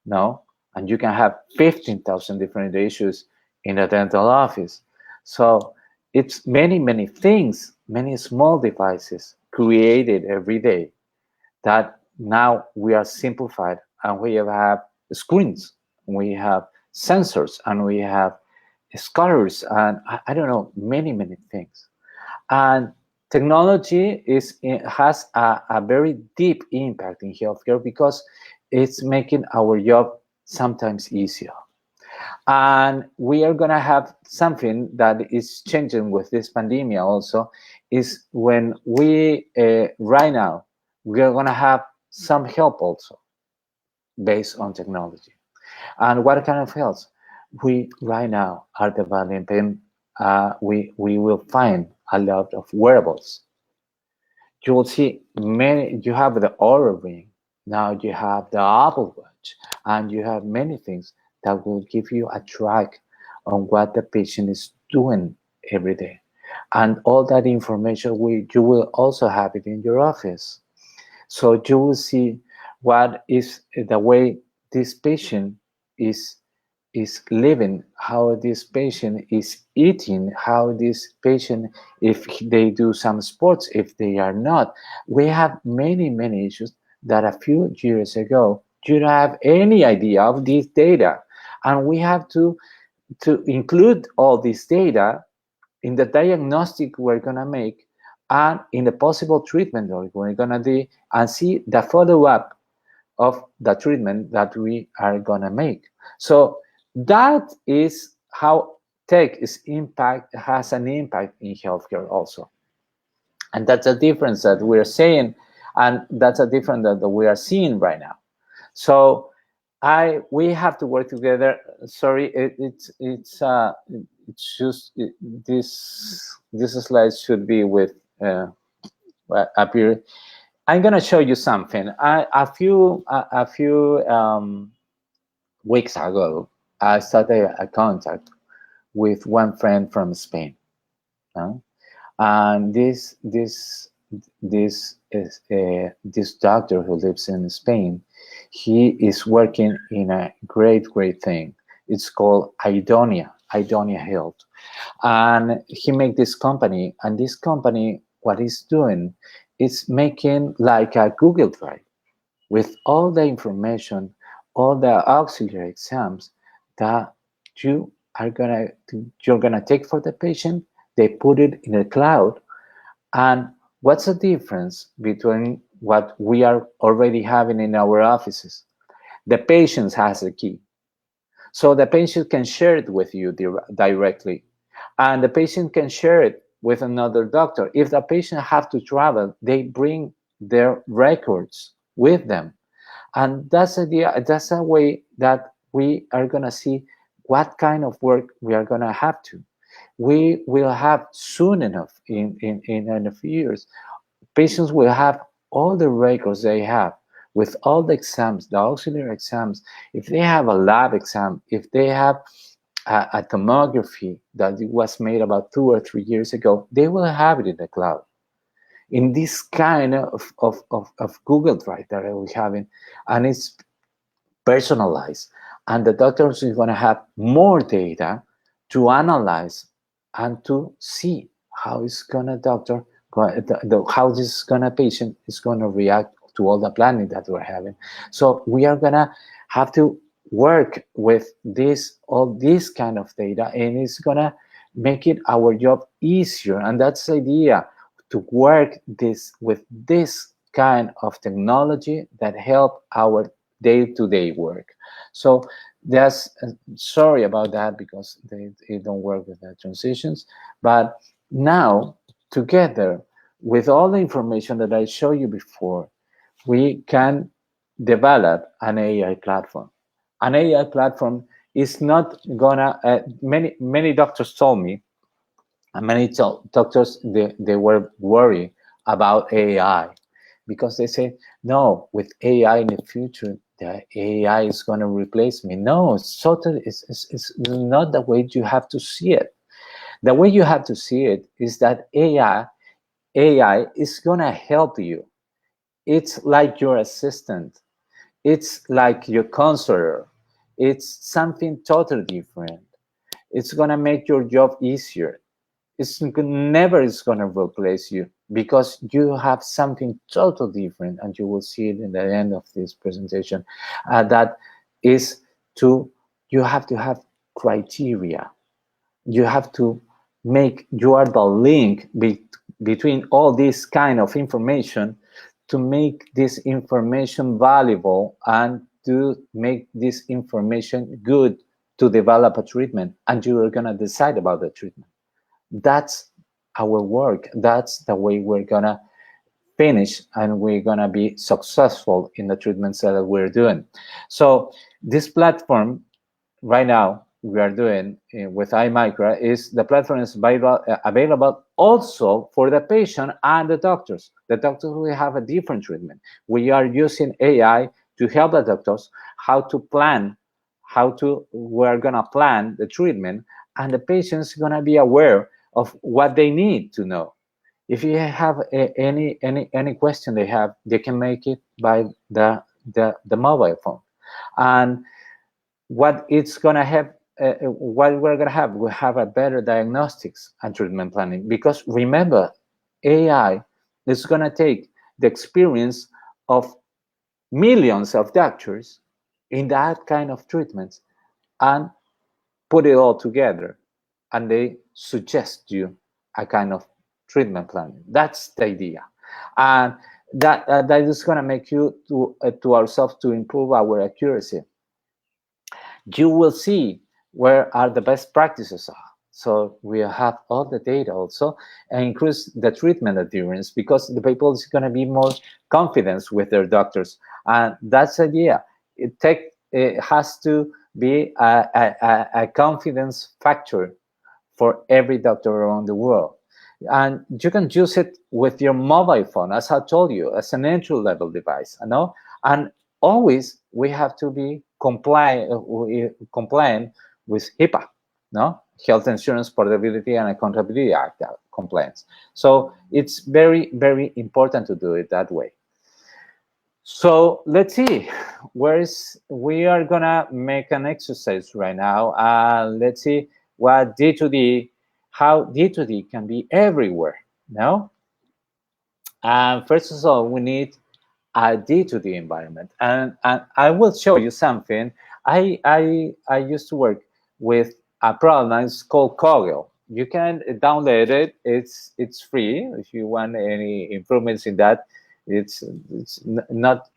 no? And you can have 15,000 different issues in a dental office. So it's many, many things, many small devices created every day that now we are simplified, and we have screens, we have sensors, and we have scanners, and I don't know, many, many things. And technology has a very deep impact in healthcare, because it's making our job sometimes easier. And we are going to have something that is changing with this pandemic also, is when we, right now, we are going to have some help also based on technology. And what kind of help? We right now are developing, we will find a lot of wearables. You will see many, you have the Oura Ring, now you have the Apple Watch, and you have many things that will give you a track on what the patient is doing every day. And all that information, you will also have it in your office. So you will see what is the way this patient is living, how this patient is eating, how this patient, if they do some sports, if they are not. We have many, many issues that a few years ago, you don't have any idea of this data. And we have to include all this data in the diagnostic we're going to make, and in the possible treatment that we're going to do, and see the follow-up of the treatment that we are going to make. So that is how tech has an impact in healthcare also. And that's a difference that we're seeing, and that's a difference that we are seeing right now. So we have to work together. Sorry, it's just this slide should be with up here. I'm gonna show you something. A few weeks ago, I started a contact with one friend from Spain, uh, and this doctor who lives in Spain. He is working in a great thing. It's called Idonia Health, and he made this company. And this company, what he's doing, is making like a Google Drive with all the information, all the auxiliary exams that you you're gonna take for the patient. They put it in the cloud. And what's the difference between what we are already having in our offices? The patient has a key. So the patient can share it with you directly. And the patient can share it with another doctor. If the patient have to travel, they bring their records with them. And that's a way that we are going to see what kind of work we are going to have to. We will have soon enough in a few years, patients will have all the records they have with all the exams, the auxiliary exams. If they have a lab exam, if they have a tomography that was made about 2 or 3 years ago, they will have it in the cloud. In this kind of Google Drive that we're having, and it's personalized. And the doctors is going to have more data to analyze and to see how it's going to doctor, how this gonna patient is going to react to all the planning that we're having. So we are going to have to work with all this kind of data, and it's going to make it our job easier. And that's the idea, to work with this kind of technology that help our day-to-day work. So that's sorry about that, because they don't work with the transitions. But now, together with all the information that I showed you before, we can develop an AI platform. An AI platform is not gonna, many doctors told me, and many doctors, they were worried about AI, because they say, no, with AI in the future, the AI is going to replace me. No, it's not the way you have to see it. The way you have to see it is that AI is going to help you. It's like your assistant. It's like your counselor. It's something totally different. It's going to make your job easier. It's never is going to replace you, because you have something totally different, and you will see it in the end of this presentation. That is you have to have criteria. You have to you are the link between all this kind of information, to make this information valuable and to make this information good to develop a treatment. And you are going to decide about the treatment. That's our work. That's the way we're gonna finish, and we're gonna be successful in the treatments that we're doing. So this platform right now we are doing with iMicra is the platform is available also for the patient and the doctors. The doctors will have a different treatment. We are using AI to help the doctors how to plan, we're gonna plan the treatment, and the patient's gonna be aware of what they need to know. If you have any question they have, they can make it by the mobile phone. And what it's gonna have, what we're gonna have, we have a better diagnostics and treatment planning. Because remember, AI is gonna take the experience of millions of doctors in that kind of treatments and put it all together, and they suggest you a kind of treatment plan. That's the idea. And that is going to make you to ourselves to improve our accuracy. You will see where are the best practices are. So we have all the data also, and increase the treatment adherence, because the people is going to be more confident with their doctors. And that's the idea. it has to be a confidence factor for every doctor around the world. And you can use it with your mobile phone, as I told you, as an entry-level device, you know? And always we have to be compliant with HIPAA, no? Health Insurance Portability and Accountability Act compliance. So it's very, very important to do it that way. So let's see, we are gonna make an exercise right now. Let's see what D2D, how D2D can be everywhere, no? First of all, we need a D2D environment. And I will show you something. I used to work with a program, it's called Kogel. You can download it, it's free. If you want any improvements in that, it's not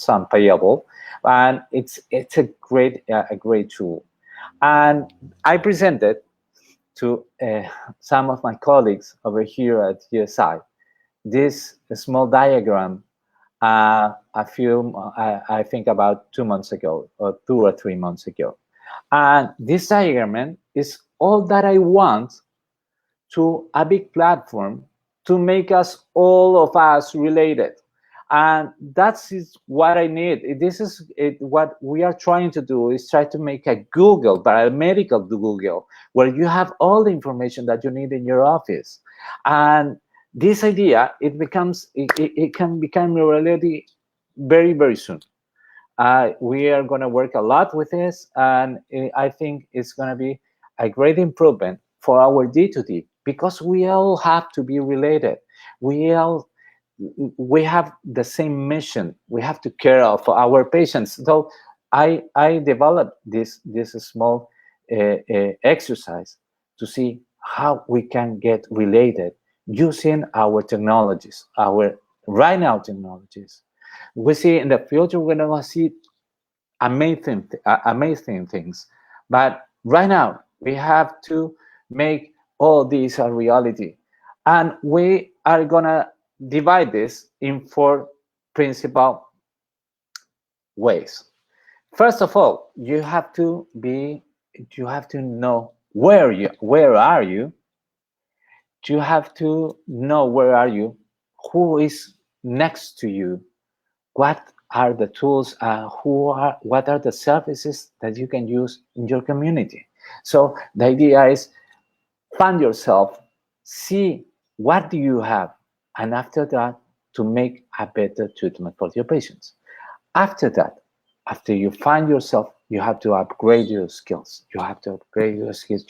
unpayable, and it's a great tool. And I presented to some of my colleagues over here at GSI this small diagram I think about 2 months ago, or 2 or 3 months ago. And this diagram is all that I want to a big platform to make us, all of us, related. And that's what I need. This is what we are trying to do, is try to make a Google, but a medical Google, where you have all the information that you need in your office. And this idea, it can become a reality very, very soon. We are going to work a lot with this, and I think it's going to be a great improvement for our D2D, because we all have to be related. We have the same mission. We have to care for our patients. So I developed this small exercise to see how we can get related using our technologies, our right now technologies. We see in the future we're going to see amazing things, but right now we have to make all these a reality, and we are gonna divide this in 4 principal ways. First of all, you have to know where are you. You have to know where are you, who is next to you, what are the tools, what are the services that you can use in your community. So the idea is, find yourself, see what do you have, and after that, to make a better treatment for your patients. After that, after you find yourself, you have to upgrade your skills. You have to upgrade your skills.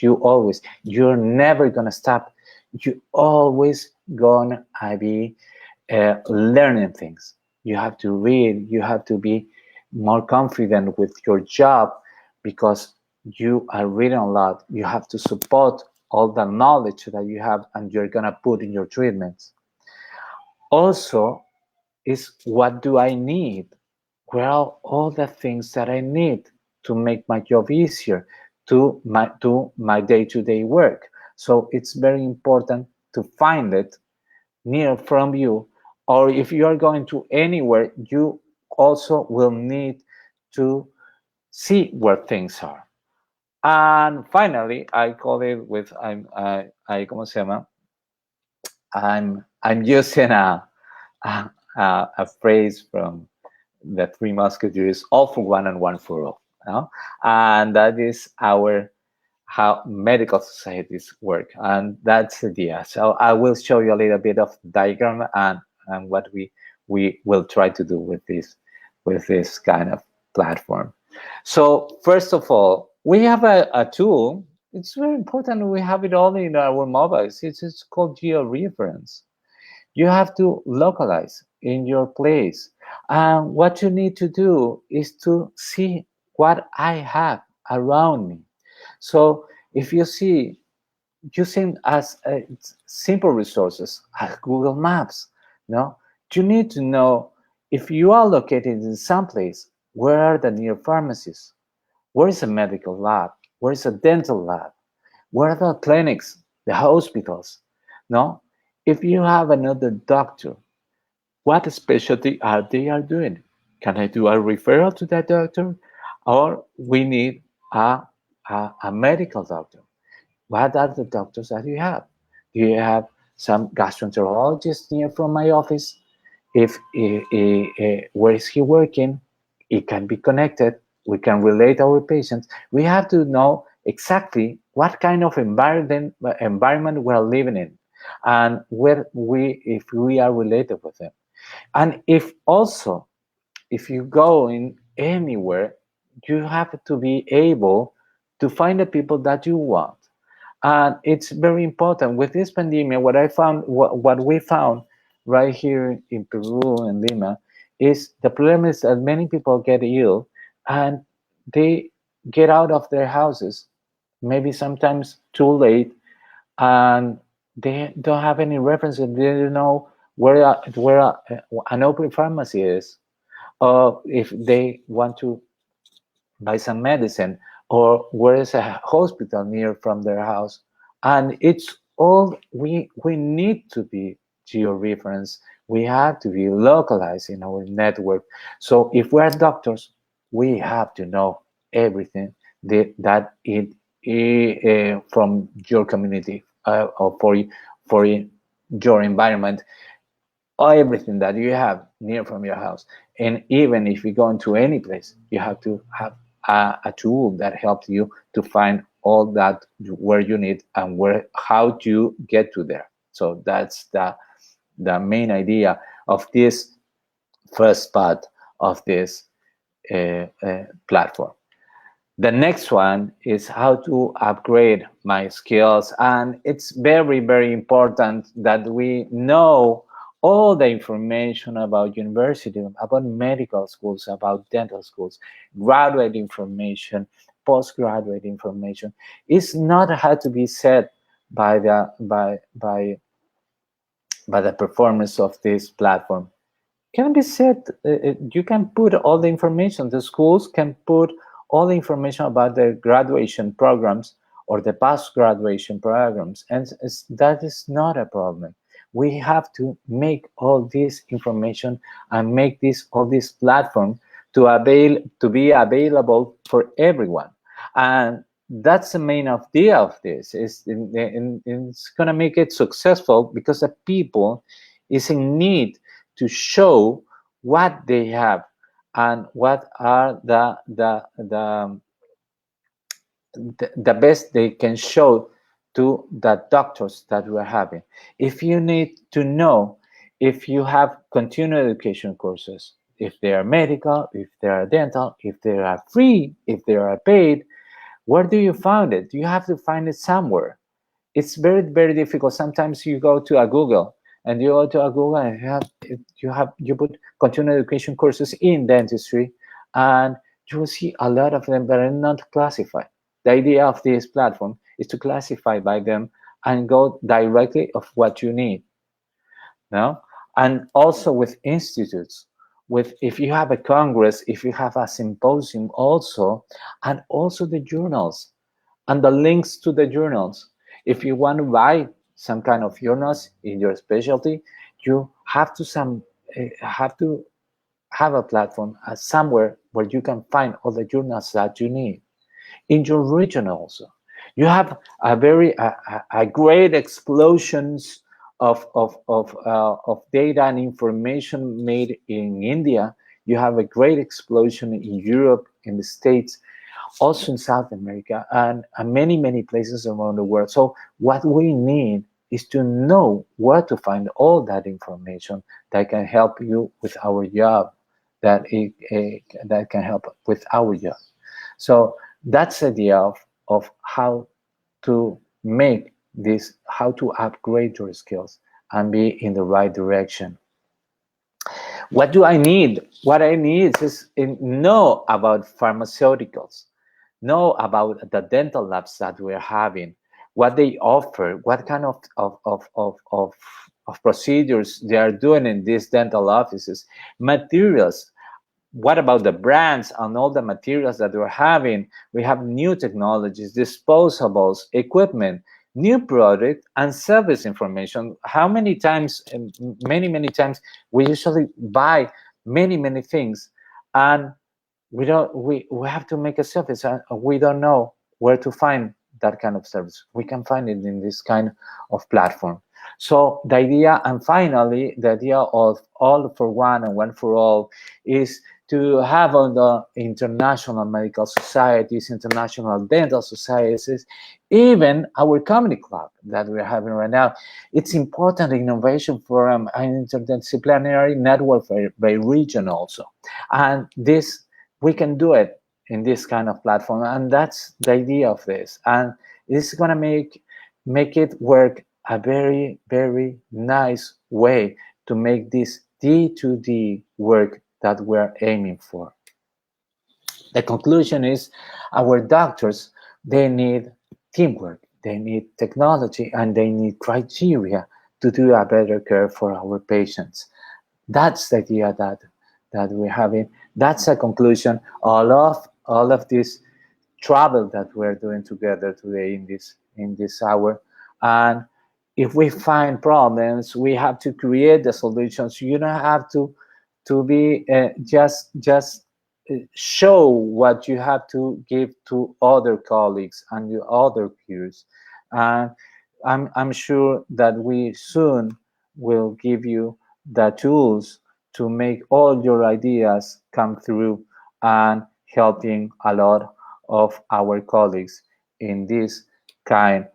You're never gonna stop. You always gonna be learning things. You have to read. You have to be more confident with your job, because you are reading a lot. You have to support all the knowledge that you have and you're gonna put in your treatments. Also, is what do I need? Where are all the things that I need to make my job easier, to my day-to-day work? So it's very important to find it near from you, or if you are going to anywhere, you also will need to see where things are. And finally, I call it with ¿cómo se llama? I'm using a phrase from the Three Musketeers: all for one and one for all. You know? And that is how medical societies work, and that's the idea. So I will show you a little bit of diagram and what we will try to do with this kind of platform. So first of all, we have a tool. It's very important. We have it all in our mobiles. It's called Georeference. You have to localize in your place. And what you need to do is to see what I have around me. So if you see, using as simple resources, Google Maps, no, you need to know if you are located in some place, where are the near pharmacies? Where is a medical lab? Where is a dental lab? Where are the clinics, the hospitals? No, if you have another doctor, what specialty are they doing? Can I do a referral to that doctor? Or we need a medical doctor. What are the doctors that you have? Do you have some gastroenterologist near from my office? If where is he working? It can be connected. We can relate our patients. We have to know exactly what kind of environment we're living in, and where if we are related with them. And if you go in anywhere, you have to be able to find the people that you want. And it's very important with this pandemic. What we found right here in Peru and Lima is the problem is that many people get ill and they get out of their houses, maybe sometimes too late, and they don't have any references. They don't know where an open pharmacy is, or if they want to buy some medicine, or where is a hospital near from their house. And it's all we need to be georeference. We have to be localized in our network. So if we're doctors, we have to know everything that from your community, or for your environment, or everything that you have near from your house. And even if you go into any place, you have to have a tool that helps you to find all that where you need and how to get to there. So that's the main idea of this first part of this platform. The next one is how to upgrade my skills. And it's very, very important that we know all the information about university, about medical schools, about dental schools, graduate information, postgraduate information. It's not had to be said by the performance of this platform. Can be said, you can put all the information, the schools can put all the information about their graduation programs or the post-graduation programs, and that is not a problem. We have to make all this information and make all this platform to be available for everyone. And that's the main idea of this. It's going to make it successful because the people is in need to show what they have and what are the best they can show to the doctors that we're having. If you need to know if you have continuing education courses, if they are medical, if they are dental, if they are free, if they are paid, where do you find it? You have to find it somewhere. It's very, very difficult. Sometimes you go to a Google and you put continuing education courses in dentistry, and you will see a lot of them that are not classified. The idea of this platform is to classify by them and go directly of what you need. No? And also with institutes, if you have a congress, if you have a symposium also, and also the journals and the links to the journals. If you want to buy some kind of journals in your specialty, you have to have a platform somewhere where you can find all the journals that you need. In your region also, you have a great explosions of data and information made in India. You have a great explosion in Europe, in the States, also in South America, and many, many places around the world. So what we need is to know where to find all that information that can help you with our job, that can help with our job. So that's the idea of how to make this, how to upgrade your skills and be in the right direction. What do I need? What I need is know about pharmaceuticals, know about the dental labs that we're having, what they offer, what kind of procedures they are doing in these dental offices, materials. What about the brands and all the materials that we're having? We have new technologies, disposables, equipment, new product and service information. How many times, many times, we usually buy many things, and we have to make a service. We don't know where to find that kind of service. We can find it in this kind of platform. So the idea, and finally, the idea of all for one and one for all is to have all the international medical societies, international dental societies, even our comedy club that we're having right now. It's important innovation for an interdisciplinary network by region also. And this, we can do it in this kind of platform, and that's the idea of this. And it's gonna make it work a very, very nice way to make this D2D work that we're aiming for. The conclusion is our doctors, they need teamwork, they need technology, and they need criteria to do a better care for our patients. That's the idea that we're having. That's a conclusion. All of this travel that we're doing together today in this hour. And if we find problems, we have to create the solutions. You don't have to be just show what you have to give to other colleagues and your other peers. And I'm sure that we soon will give you the tools to make all your ideas come through, and helping a lot of our colleagues in this kind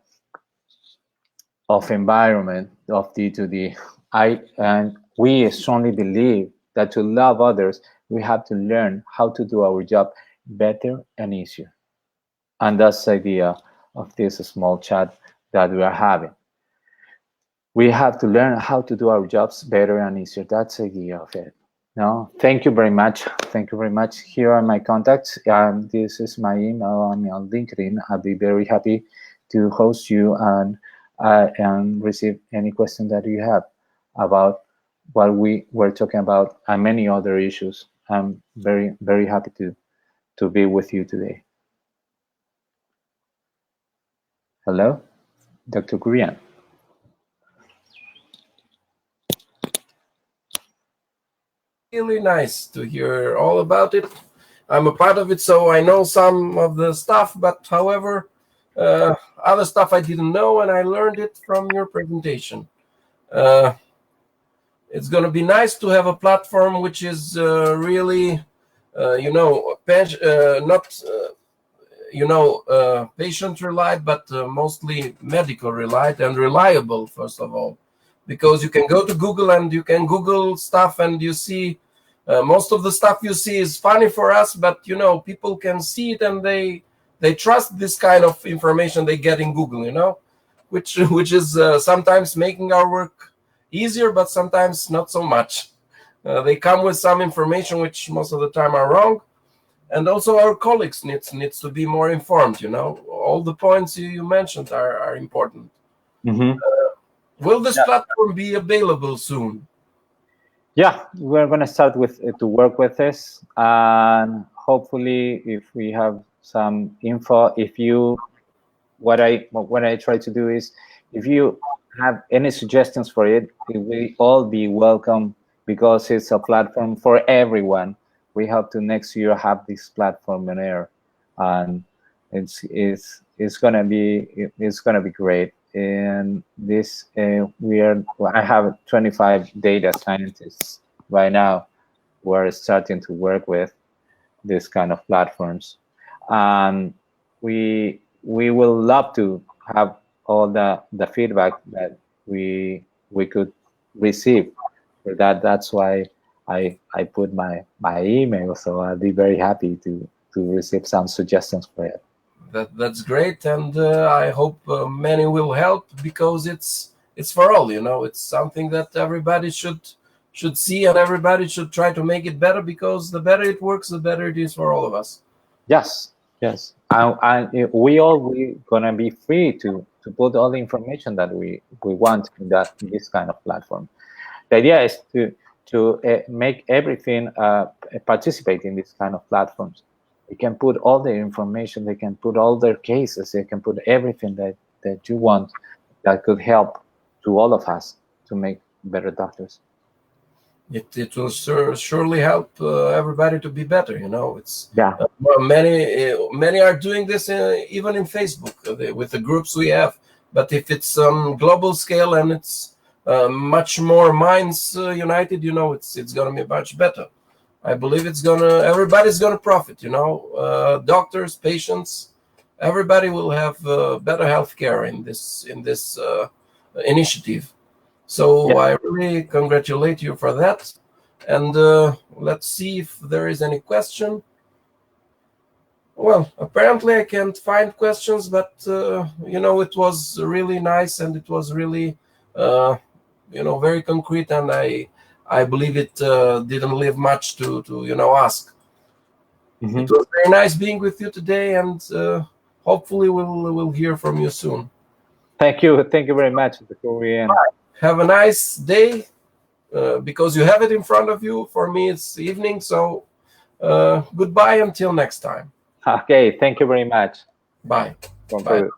of environment of D2D. And we strongly believe that to love others, we have to learn how to do our job better and easier. And that's the idea of this small chat that we are having. We have to learn how to do our jobs better and easier. That's the idea of it. No, thank you very much. Thank you very much. Here are my contacts. This is my email. I'm on LinkedIn. I'll be very happy to host you and receive any question that you have about what we were talking about and many other issues. I'm very, very happy to be with you today. Hello, Dr. Korean. Really nice to hear all about it. I'm a part of it, so I know some of the stuff, but however, other stuff I didn't know, and I learned it from your presentation. It's going to be nice to have a platform which is really, not, patient relied, but mostly medical relied and reliable, first of all, because you can go to Google and you can Google stuff, and you see most of the stuff you see is funny for us, but people can see it, and they trust this kind of information they get in Google, which is sometimes making our work easier, but sometimes not so much. They come with some information which most of the time are wrong, and also our colleagues needs to be more informed. All the points you mentioned are important. Mm-hmm. Will this platform be available soon? Yeah, we're going to start to work with this, and hopefully, if we have some info, what I try to do is, if you have any suggestions for it, it will all be welcome, because it's a platform for everyone. We hope to next year have this platform on air, and it's gonna be great. And this I have 25 data scientists right now who are starting to work with this kind of platforms, and we will love to have all the feedback that we could receive for that. That's why I put my email, so I'll be very happy to receive some suggestions for it. That's great, and I hope many will help, because it's for all. It's something that everybody should see, and everybody should try to make it better, because the better it works, the better it is for all of us. Yes. And we gonna be free to put all the information that we want in this kind of platform. The idea is to make everything participate in this kind of platforms. They can put all their information, they can put all their cases, they can put everything that you want that could help to all of us to make better doctors. It will surely help everybody to be better. You know, it's Yeah. many are doing this even in Facebook with the groups we have. But if it's on global scale and it's much more minds united, you know, it's going to be much better. I believe everybody's gonna profit. You know, doctors, patients, everybody will have better healthcare in this initiative. So I really congratulate you for that. And let's see if there is any question. Well, apparently I can't find questions, but you know, it was really nice and it was really you know, very concrete, and I believe it didn't leave much to you know, ask. Mm-hmm. It was very nice being with you today, and hopefully we'll hear from you soon. Thank you very much, Dr. Have a nice day, because you have it in front of you. For me, it's evening, so goodbye until next time. Okay, thank you very much. Bye. Bye.